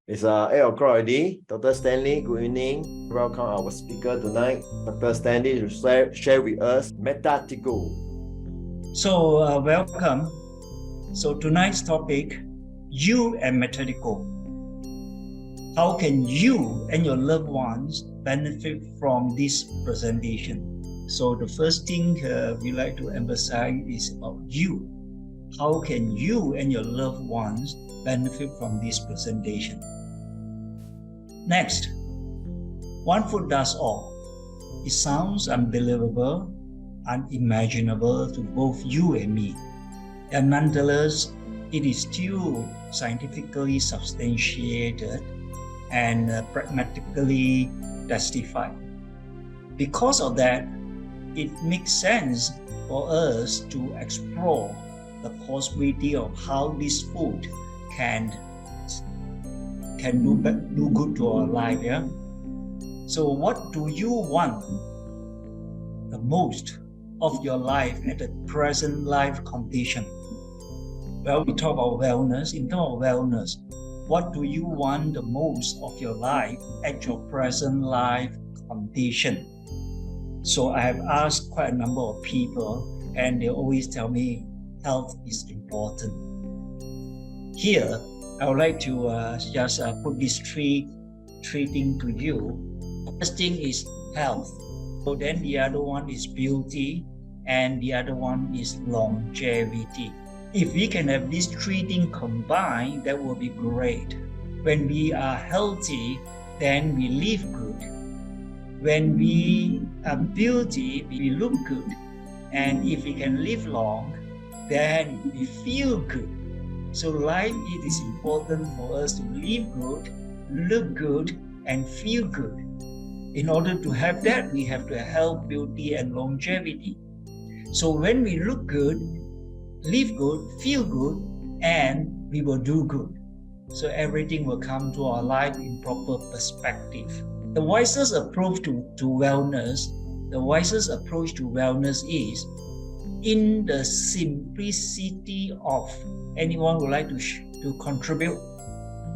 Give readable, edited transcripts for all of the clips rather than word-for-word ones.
It's 8 o'clock already. Dr. Stanley, good evening. Welcome our speaker tonight. Dr. Stanley will share with us METADICHOL. So welcome. So tonight's topic, you and METADICHOL. How can you and your loved ones benefit from this presentation? So the first thing we like to emphasize is about you. How can you and your loved ones benefit from this presentation? Next, one food does all. It sounds unbelievable, unimaginable to both you and me. And nonetheless, it is still scientifically substantiated and pragmatically testified. Because of that, it makes sense for us to explore the possibility of how this food can do good to our life. Yeah? So what do you want the most of your life at the present life condition? Well, we talk about wellness. In terms of wellness, what do you want the most of your life at your present life condition? So I have asked quite a number of people, and they always tell me health is important. Here, I would like to just put these three things to you. First thing is health. So then the other one is beauty, and the other one is longevity. If we can have these three things combined, that will be great. When we are healthy, then we live good. When we are beauty, we look good. And if we can live long, then we feel good. So life, it is important for us to live good, look good, and feel good. In order to have that, we have to have health, beauty, and longevity. So when we look good, live good, feel good, and we will do good. So everything will come to our life in proper perspective. The wisest approach to wellness is in the simplicity of. Anyone would like to contribute?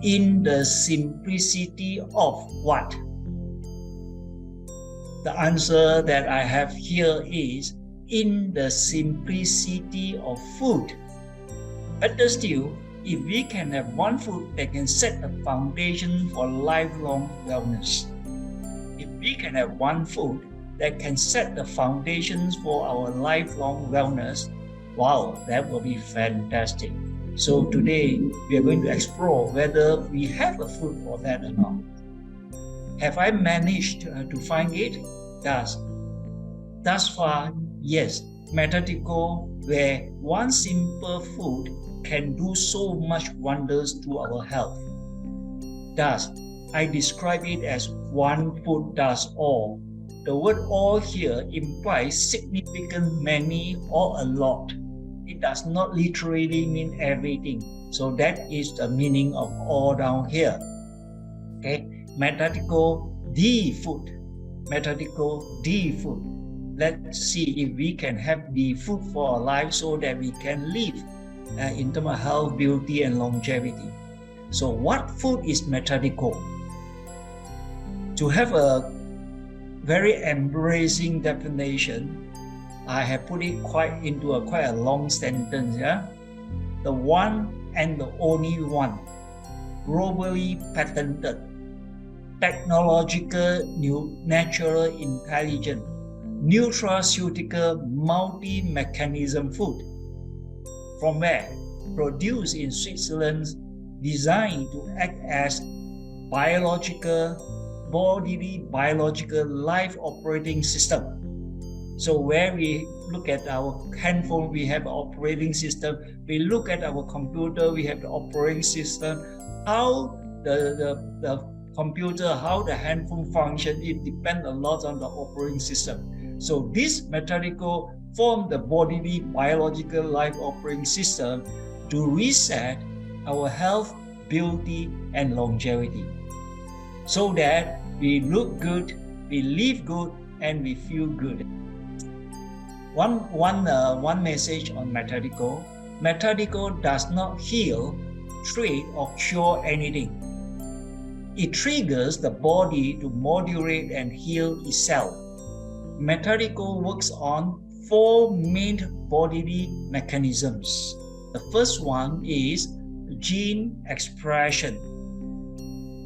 In the simplicity of what? The answer that I have here is in the simplicity of food. Better still, if we can have one food that can set the foundation for lifelong wellness. If we can have one food that can set the foundations for our lifelong wellness, wow, that will be fantastic. So today, we are going to explore whether we have a food for that or not. Have I managed to find it? Thus far, yes. METADICHOL, where one simple food can do so much wonders to our health. Thus, I describe it as one food does all. The word all here implies significant, many, or a lot. It does not literally mean everything. So that is the meaning of all down here. Okay, METADICHOL, the food. METADICHOL, the food. Let's see if we can have the food for our life so that we can live in terms of health, beauty, and longevity. So what food is METADICHOL? To have a very embracing definition, I have put it quite a long sentence. Yeah? The one and the only one, globally patented, technological, natural intelligent, nutraceutical, multi-mechanism food. From where? Produced in Switzerland, designed to act as bodily biological life operating system. So where we look at our handphone, we have an operating system. We look at our computer, we have the operating system. How the computer, how the handphone function, it depends a lot on the operating system. So this METADICHOL form the bodily biological life operating system to reset our health, beauty, and longevity, so that we look good, we live good, and we feel good. One message on METADICHOL. METADICHOL does not heal, treat, or cure anything. It triggers the body to modulate and heal itself. METADICHOL works on 4 main bodily mechanisms. The first one is gene expression.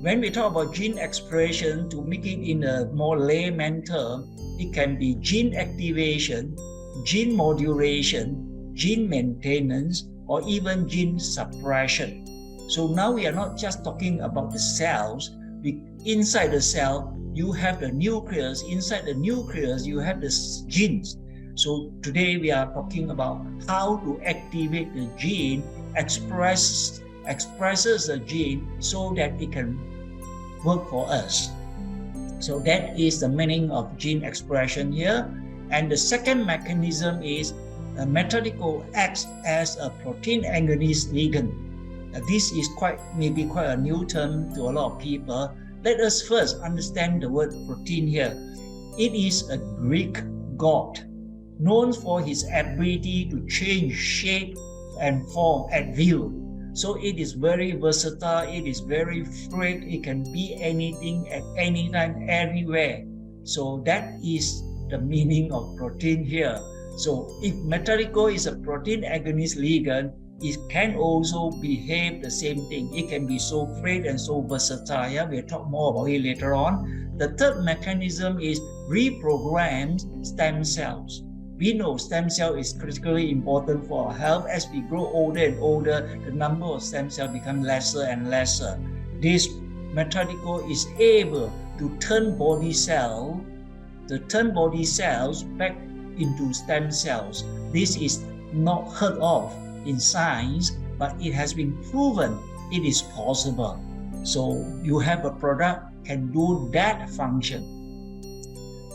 When we talk about gene expression, to make it in a more layman term, it can be gene activation, gene modulation, gene maintenance, or even gene suppression. So now we are not just talking about the cells. Inside the cell, you have the nucleus. Inside the nucleus, you have the genes. So today we are talking about how to activate the gene, expresses the gene so that it can work for us. So that is the meaning of gene expression here. And the second mechanism is METADICHOL acts as a protein agonist ligand. This is maybe quite a new term to a lot of people. Let us first understand the word protein here. It is a Greek god known for his ability to change shape and form at will. So it is very versatile, it is very fluid, it can be anything at any time, anywhere. So that is the meaning of protein here. So if METADICHOL is a protein agonist ligand, it can also behave the same thing. It can be so fluid and so versatile. Yeah? We'll talk more about it later on. The third mechanism is reprogrammed stem cells. We know stem cell is critically important for our health. As we grow older and older, the number of stem cells become lesser and lesser. This METADICHOL is able to turn body cells back into stem cells. This is not heard of in science, but it has been proven it is possible. So you have a product can do that function.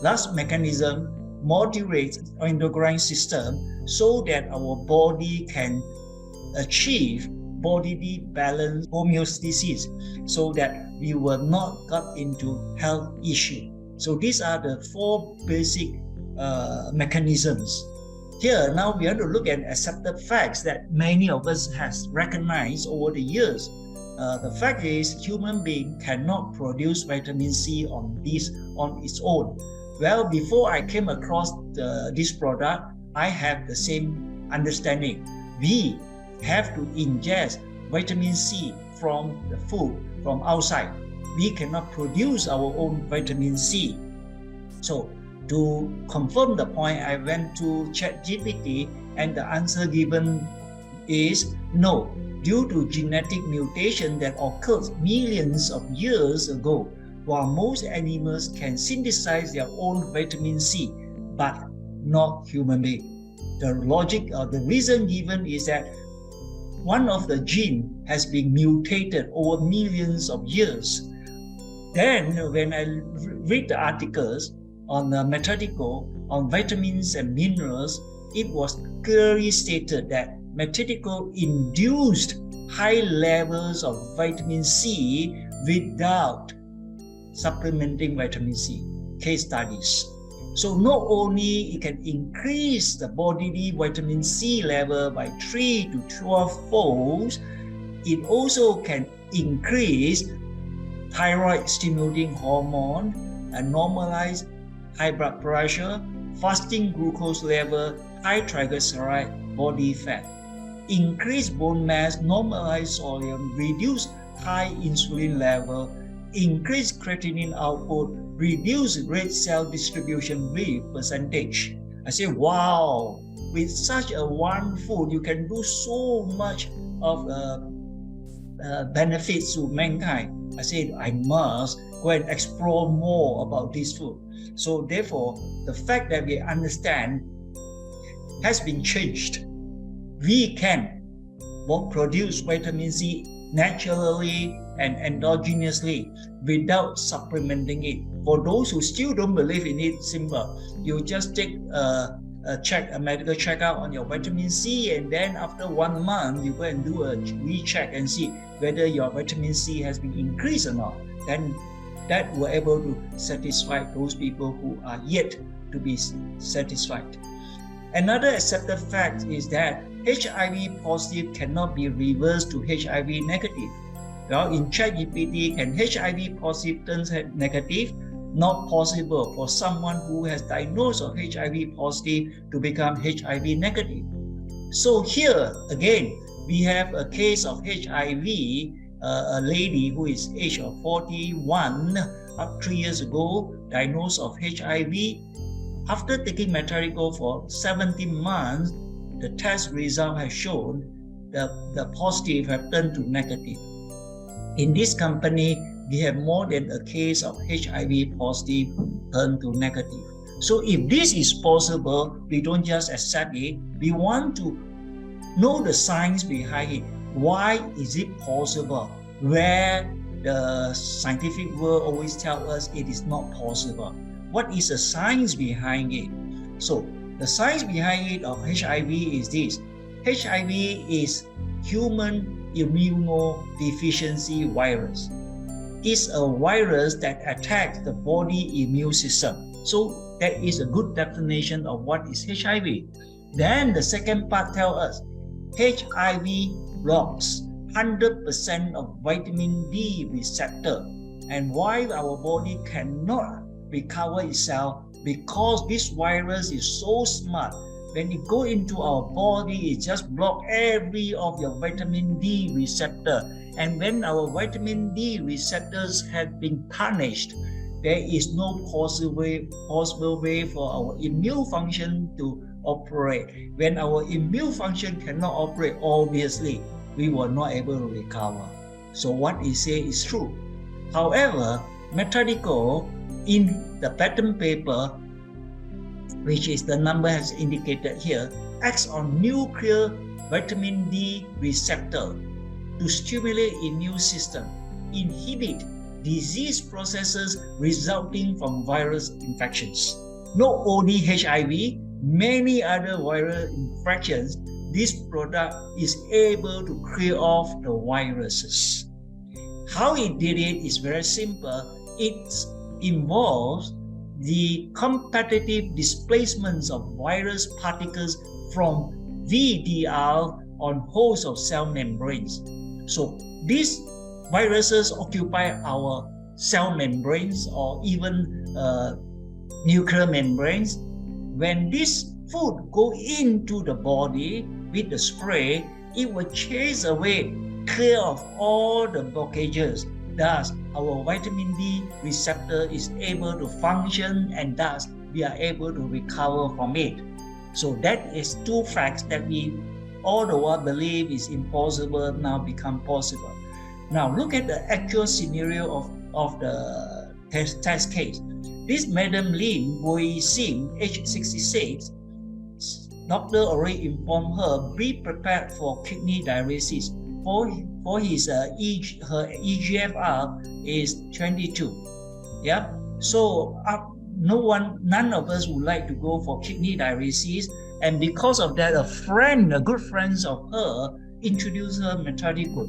Last mechanism modulates endocrine system so that our body can achieve bodily balance, homeostasis, so that we will not get into health issue. So these are the 4 basic mechanisms. Here now we have to look at accepted facts that many of us has recognized over the years. The fact is, human being cannot produce vitamin C on its own. Well, before I came across this product, I have the same understanding. We have to ingest vitamin C from the food, from outside. We cannot produce our own vitamin C. So to confirm the point, I went to ChatGPT, and the answer given is no. Due to genetic mutation that occurred millions of years ago, while most animals can synthesize their own vitamin C, but not human beings. The logic or the reason given is that one of the gene has been mutated over millions of years. Then when I read the articles on METADICHOL, on vitamins and minerals, it was clearly stated that METADICHOL induced high levels of vitamin C without supplementing vitamin C. Case studies. So not only it can increase the bodily vitamin C level by 3 to 12 folds, it also can increase thyroid stimulating hormone and normalize high blood pressure, fasting glucose level, high triglyceride, body fat, increase bone mass, normalize sodium, reduce high insulin level, increase creatinine output, reduce red cell distribution rate percentage. I say, wow, with such a one food, you can do so much of benefits to mankind. I said, I must go and explore more about this food. So therefore, the fact that we understand has been changed. We can produce vitamin C naturally and endogenously without supplementing it. For those who still don't believe in it, simple. You just take a medical checkup on your vitamin C, and then after 1 month, you go and do a recheck and see whether your vitamin C has been increased or not. Then that will able to satisfy those people who are yet to be satisfied. Another accepted fact is that HIV positive cannot be reversed to HIV negative. Well, in ChatGPT, can HIV positive turn negative? Not possible for someone who has diagnosed of HIV positive to become HIV negative. So here again, we have a case of HIV, a lady who is age of 41, up 3 years ago, diagnosed of HIV. After taking METADICHOL for 17 months, the test result has shown the positive have turned to negative. In this company, we have more than a case of HIV positive turned to negative. So if this is possible, we don't just accept it. We want to know the science behind it. Why is it possible? Where the scientific world always tells us it is not possible. What is the science behind it? So the science behind it of HIV is this. HIV is human immunodeficiency virus. It's a virus that attacks the body immune system. So that is a good definition of what is HIV. Then the second part tells us HIV blocks 100% of vitamin D receptor. And why our body cannot recover itself? Because this virus is so smart. When it go into our body, it just block every of your vitamin D receptor. And when our vitamin D receptors have been tarnished, there is no possible way for our immune function to operate. When our immune function cannot operate, obviously, we were not able to recover. So what he say is true. However, METADICHOL in the patent paper, which is the number has indicated here, acts on nuclear vitamin D receptor to stimulate immune system, inhibit disease processes resulting from virus infections. Not only HIV, many other viral infections, this product is able to clear off the viruses. How it did it is very simple. It involves the competitive displacements of virus particles from VDR on hosts of cell membranes. So these viruses occupy our cell membranes or even nuclear membranes. When this food go into the body with the spray, it will chase away, clear off all the blockages. Thus, our vitamin D receptor is able to function, and thus we are able to recover from it. So that is two facts that we all the while believe is impossible now become possible. Now look at the actual scenario of the test case. This Madam Lin Wei Sim, age 66, doctor already informed her be prepared for kidney dialysis. For his her EGFR is 22. Yeah. So none of us would like to go for kidney dialysis, and because of that, a good friend of her, introduced her METADICHOL,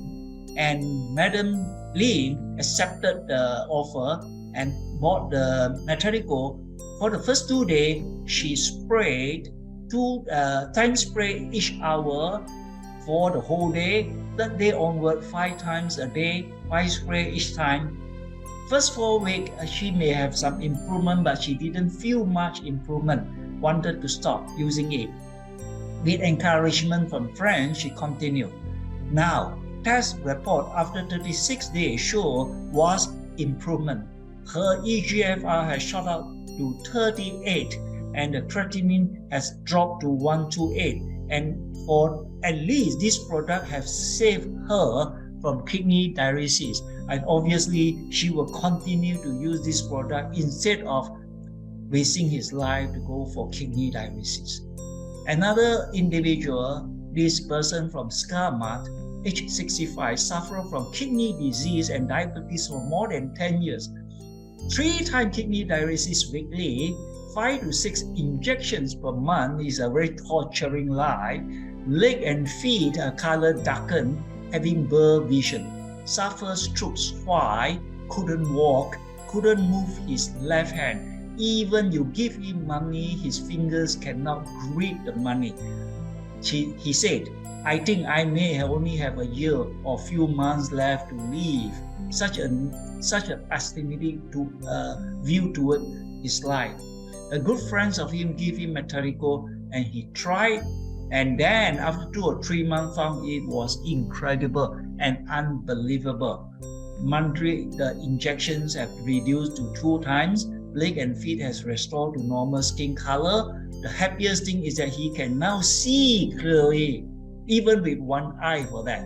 and Madam Lin accepted the offer and bought the METADICHOL. For the first 2 days, she sprayed 2 times spray each hour for the whole day. That day onward, 5 times a day, 5 spray each time. First 4 weeks, she may have some improvement, but she didn't feel much improvement, wanted to stop using it. With encouragement from friends, she continued. Now, test report after 36 days show was improvement. Her EGFR has shot up to 38, and the creatinine has dropped to 128. And for at least this product has saved her from kidney dialysis. And obviously, she will continue to use this product instead of wasting his life to go for kidney dialysis. Another individual, this person from Skarmat, age 65, suffer from kidney disease and diabetes for more than 10 years. 3 times kidney dialysis weekly, 5 to 6 injections per month is a very torturing life. Leg and feet are color darkened, having blurred vision. Suffers strokes twice, couldn't walk, couldn't move his left hand. Even you give him money, his fingers cannot grip the money. He said, I think I may only have a year or few months left to live. Such a pessimistic view toward his life. A good friend of him gave him METADICHOL, and he tried, and then after 2 or 3 months found it was incredible and unbelievable. Monthly, the injections have reduced to 2 times. Leg and feet has restored to normal skin color. The happiest thing is that he can now see clearly, even with one eye for that.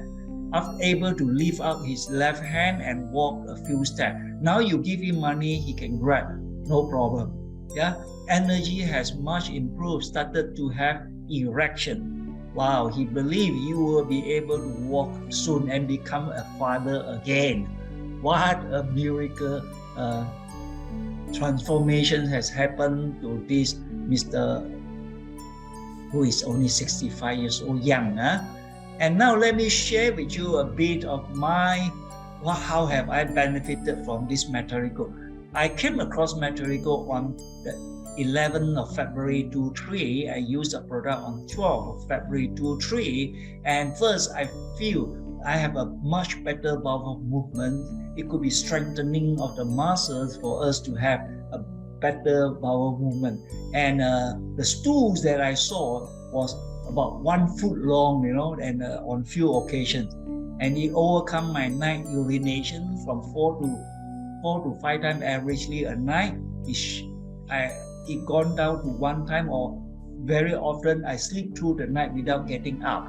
After able to lift up his left hand and walk a few steps. Now you give him money, he can grab, no problem. Yeah, energy has much improved, started to have erection. Wow, he believed he will be able to walk soon and become a father again. What a miracle transformation has happened to this Mr. who is only 65 years old, young. And now let me share with you a bit of how have I benefited from this METADICHOL. I came across METADICHOL on the 11th of February 2023. I used the product on 12th of February 2023. And first, I feel I have a much better bowel movement. It could be strengthening of the muscles for us to have a better bowel movement. And the stools that I saw was about 1 foot long, and on few occasions. And it overcome my night urination from 4 to 5 times averagely a night. It gone down to 1 time, or very often I sleep through the night without getting up.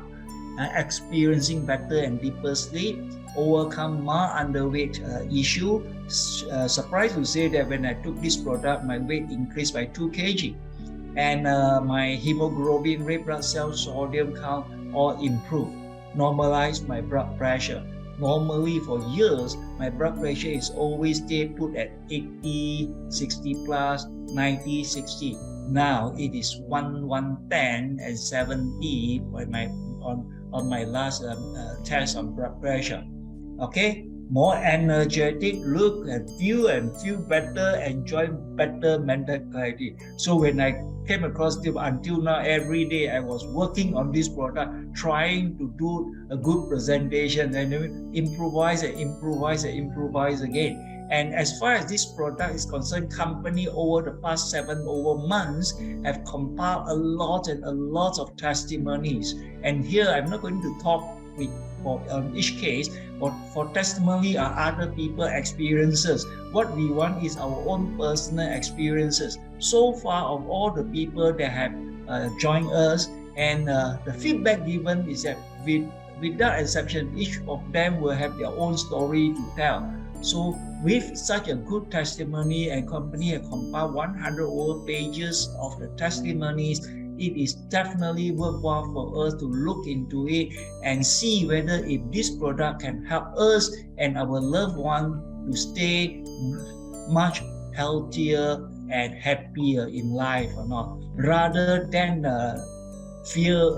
Experiencing better and deeper sleep, overcome my underweight issue. Surprised to say that when I took this product, my weight increased by 2 kg. And my hemoglobin, red blood cell, sodium count all improved. Normalized my blood pressure. Normally for years, my blood pressure is always stay put at 80, 60 plus, 90, 60. Now it is 110 and 70 on my last test on blood pressure. Okay, more energetic, look and feel better, enjoy better mental clarity. So when I came across it until now, every day I was working on this product, trying to do a good presentation and improvise again. And as far as this product is concerned, company over the past 7 months have compiled a lot of testimonies. And here I'm not going to talk on each case, but for testimony are other people's experiences. What we want is our own personal experiences. So far of all the people that have joined us, and the feedback given is that without exception, each of them will have their own story to tell. So with such a good testimony, and company have compiled 100 over pages of the testimonies, it is definitely worthwhile for us to look into it and see whether if this product can help us and our loved one to stay much healthier and happier in life or not, rather than fear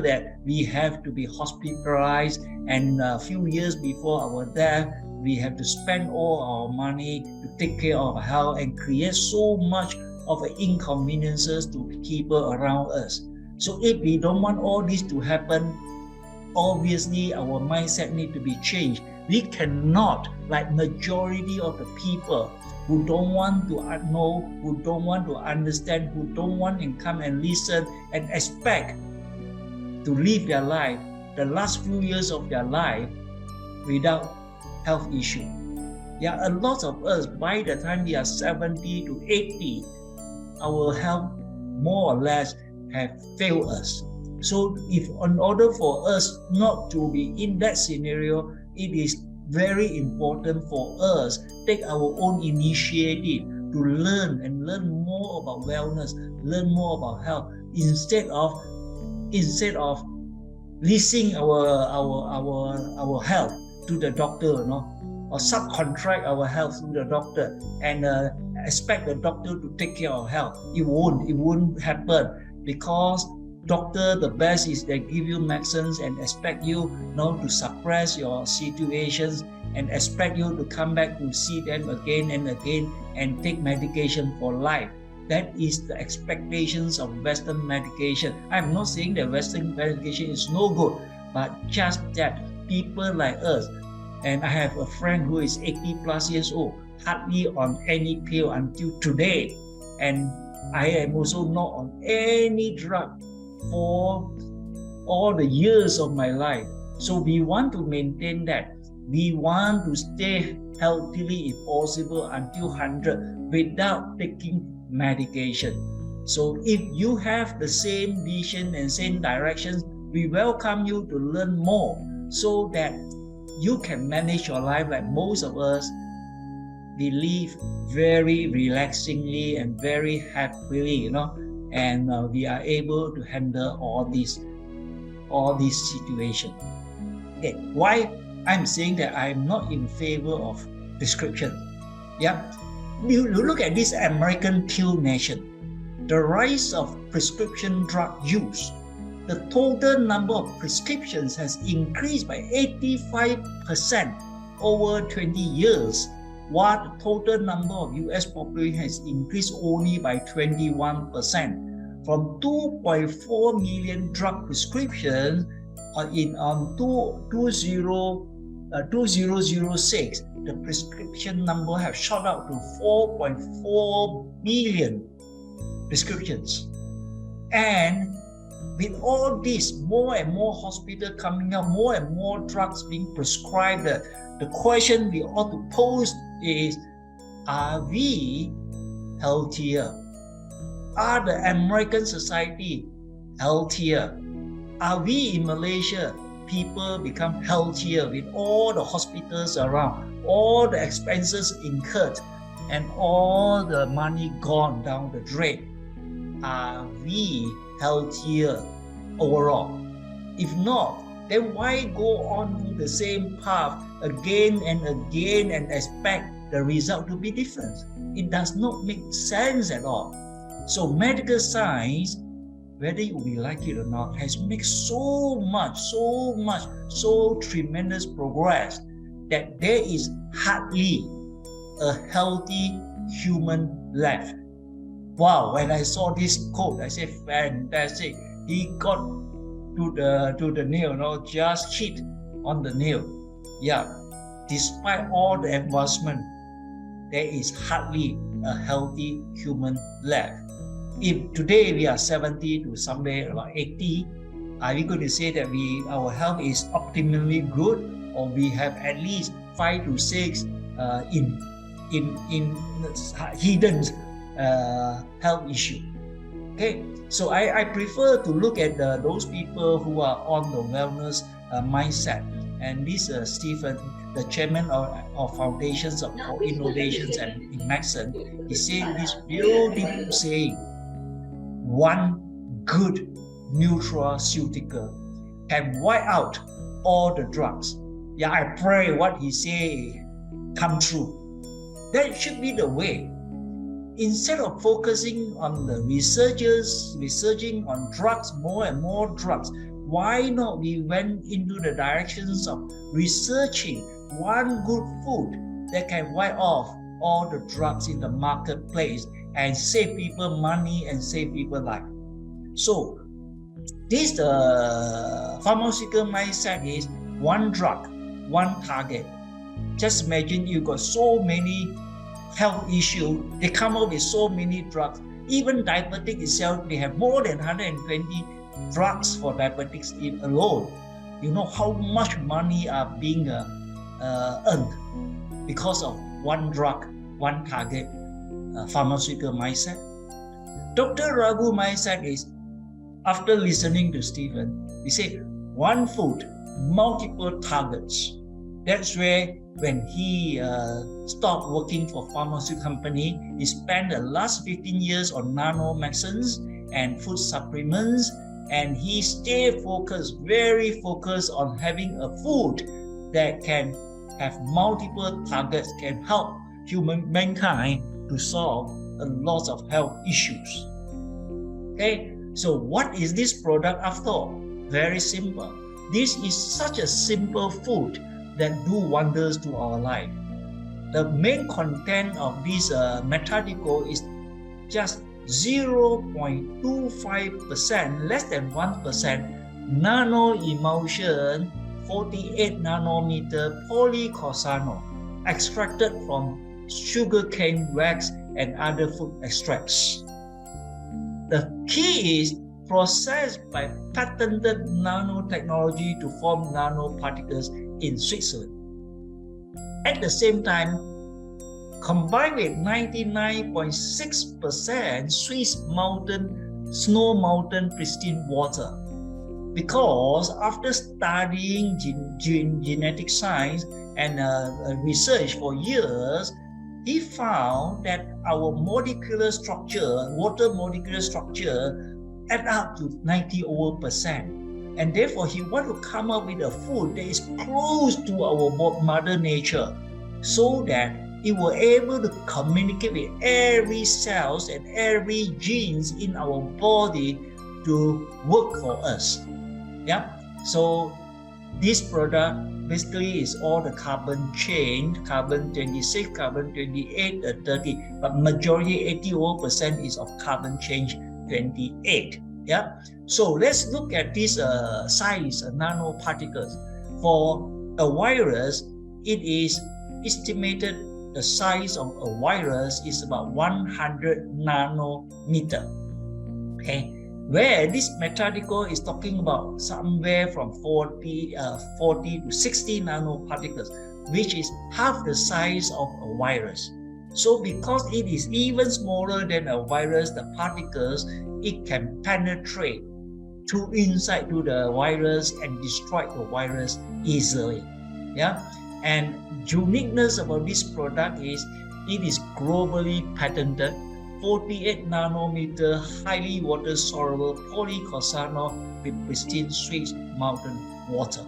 that we have to be hospitalized, and a few years before our death we have to spend all our money to take care of our health and create so much of inconveniences to people around us. So if we don't want all this to happen, obviously our mindset need to be changed. We cannot, like majority of the people who don't want to know, who don't want to understand, who don't want to come and listen and expect to live their life, the last few years of their life without health issue. Yeah, a lot of us, by the time we are 70 to 80, our health more or less have failed us. So if in order for us not to be in that scenario, it is very important for us take our own initiative to learn more about wellness, learn more about health, instead of leasing our health to the doctor, or subcontract our health to the doctor and expect the doctor to take care of health. It won't happen, because doctor, the best is they give you medicines and expect you to suppress your situations and expect you to come back to see them again and again and take medication for life. That is the expectations of Western medication. I'm not saying that Western medication is no good, but just that people like us, and I have a friend who is 80 plus years old, hardly on any pill until today, and I am also not on any drug for all the years of my life. So we want to maintain that. We want to stay healthily if possible until 100 without taking medication. So if you have the same vision and same directions, we welcome you to learn more so that you can manage your life like most of us. We live very relaxingly and very happily, and we are able to handle all these situations. Okay, why I'm saying that I'm not in favor of prescription? Yeah, you look at this American pill nation, the rise of prescription drug use. The total number of prescriptions has increased by 85% over 20 years, while the total number of US population has increased only by 21%, from 2.4 million drug prescriptions in 2006. The prescription number have shot up to 4.4 million prescriptions. And with all this, more and more hospitals coming up, more and more drugs being prescribed, the question we ought to pose is, are we healthier? Are the American society healthier? Are we in Malaysia, people become healthier with all the hospitals around, all the expenses incurred, and all the money gone down the drain? Are we healthier overall? If not, then why go on to the same path again and again and expect the result to be different? It does not make sense at all. So medical science, whether we like it or not, has made so tremendous progress that there is hardly a healthy human left. Wow, when I saw this quote, I said, fantastic. He got to the nail, just hit on the nail. Yeah, despite all the advancement, there is hardly a healthy human left. If today we are 70 to somewhere about 80, are we going to say that our health is optimally good, or we have at least 5 to 6 in hidden health issue? Okay, so I prefer to look at those people who are on the wellness mindset. And this Stephen, the chairman of Foundations of Innovations and in Medicine, he said this beautiful saying: one good nutraceutical can wipe out all the drugs. Yeah, I pray what he say come true. That should be the way. Instead of focusing on the researching on drugs, more and more drugs, why not we went into the directions of researching one good food that can wipe off all the drugs in the marketplace and save people money and save people life. So this pharmaceutical mindset is one drug, one target. Just imagine you got so many health issues, they come up with so many drugs. Even diabetic itself, they have more than 120 drugs for diabetics alone. You know how much money are being earned because of one drug, one target pharmaceutical mindset. Dr. Raghu mindset is, after listening to Stephen, he said one food, multiple targets. That's where when he stopped working for pharmaceutical company, he spent the last 15 years on nanomedicines and food supplements, and he stayed focused, very focused on having a food that can have multiple targets, can help mankind to solve a lot of health issues. Okay, so what is this product after all? Very simple. This is such a simple food that do wonders to our life. The main content of this METADICHOL is just 0.25%, less than 1%, nano-emulsion 48 nanometer polycorsanol extracted from sugarcane wax and other food extracts. The key is processed by patented nanotechnology to form nanoparticles in Switzerland. At the same time, combined with 99.6% Swiss snow mountain pristine water. Because after studying genetic science and research for years, he found that our molecular structure, water molecular structure, add up to 90%. And therefore, he wanted to come up with a food that is close to our mother nature, so that it will able to communicate with every cells and every genes in our body to work for us. Yeah. So this product basically is all the carbon chain, carbon 26, carbon 28, 30, but majority 80% is of carbon chain 28. Yeah. So let's look at this size nanoparticles. For a virus, it is estimated the size of a virus is about 100 nanometer. Okay. Where this METADICHOL is talking about somewhere from 40 to 60 nanoparticles, which is half the size of a virus. So because it is even smaller than a virus, the particles, it can penetrate inside to the virus and destroy the virus easily. Yeah, and uniqueness about this product is it is globally patented. 48 nanometer highly water soluble polycorsanol with pristine Swiss mountain water.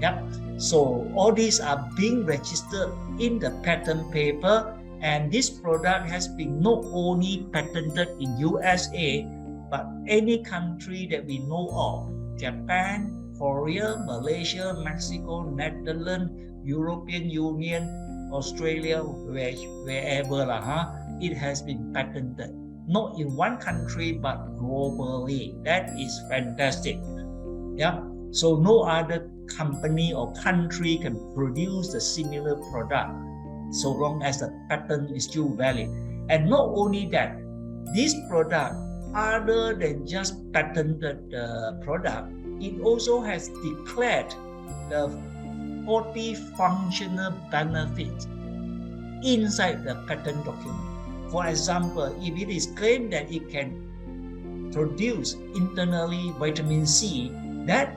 Yep. So all these are being registered in the patent paper, and this product has been not only patented in USA, but any country that we know of: Japan, Korea, Malaysia, Mexico, Netherlands, European Union, Australia, wherever it has been patented. Not in one country, but globally. That is fantastic. Yeah. So no other company or country can produce a similar product so long as the patent is still valid. And not only that, this product, other than just patented product, it also has declared the 40 functional benefits inside the patent document. For example, if it is claimed that it can produce internally vitamin C, that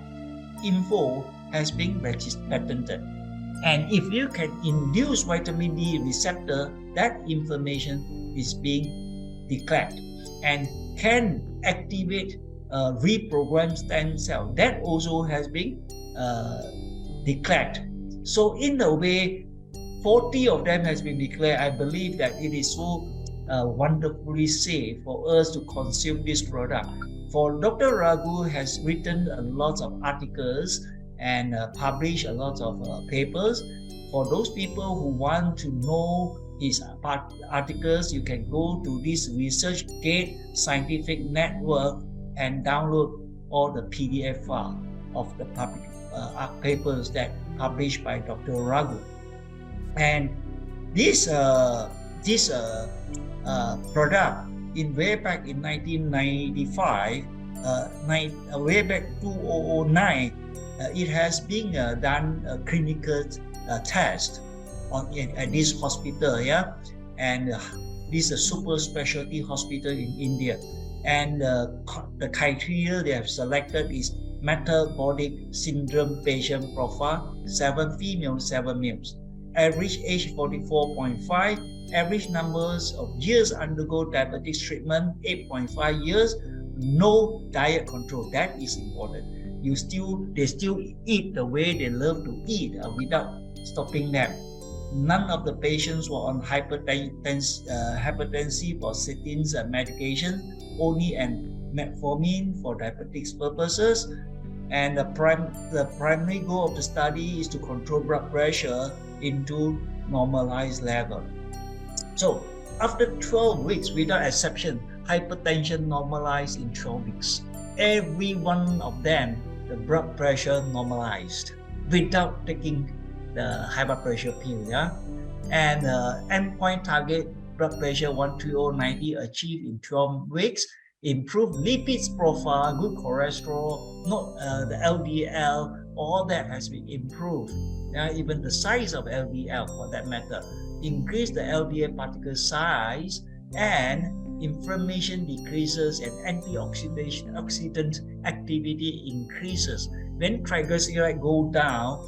info has been patented. And if you can induce vitamin D receptor, that information is being declared. And can activate reprogrammed stem cell, that also has been declared. So in a way, 40 of them has been declared. I believe that it is so wonderfully safe for us to consume this product. For Dr. Raghu has written a lot of articles and published a lot of papers. For those people who want to know his articles, you can go to this ResearchGate Scientific Network and download all the PDF file of the papers that published by Dr. Raghu. And this product way back in 1995, way back 2009, it has been done a clinical test at this hospital, yeah, and this is a super specialty hospital in India, and the criteria they have selected is metabolic syndrome patient profile: 7 females, 7 males. Average age 44.5, average numbers of years undergo diabetes treatment 8.5 years, no diet control. That is important. They still eat the way they love to eat without stopping them. None of the patients were on hypertensive or statins medication, only metformin for diabetes purposes. And the primary goal of the study is to control blood pressure into normalized level. So after 12 weeks, without exception, hypertension normalized in 12 weeks. Every one of them, the blood pressure normalized without taking the high blood pressure pill. Yeah, and endpoint target blood pressure 130/90 achieved in 12 weeks. Improved lipids profile, good cholesterol, not the LDL, all that has been improved. Even the size of LDL for that matter. Increase the LDL particle size, and inflammation decreases and antioxidant activity increases. When triglyceride go down,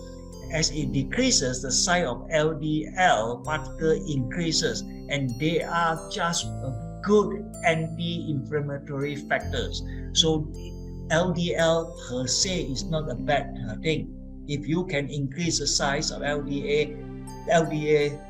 as it decreases, the size of LDL particle increases, and they are just good anti-inflammatory factors. So LDL per se is not a bad thing. If you can increase the size of LDA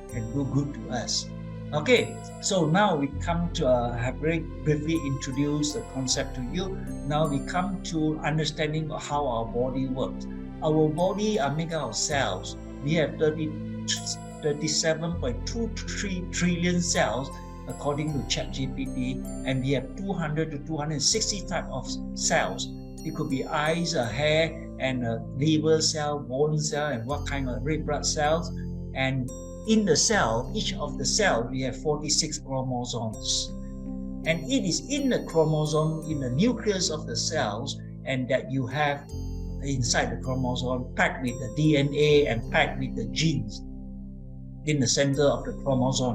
can do good to us. Okay, so now we come to have very briefly introduced the concept to you. Now we come to understanding how our body works. Our body are made out of cells. We have 37.23 trillion cells according to ChatGPT, and we have 200 to 260 types of cells. It could be eyes, hair, and liver cell, bone cell, and what kind of red blood cells. And in the cell, each of the cells, we have 46 chromosomes. And it is in the chromosome, in the nucleus of the cells, and that you have inside the chromosome packed with the DNA and packed with the genes in the center of the chromosome.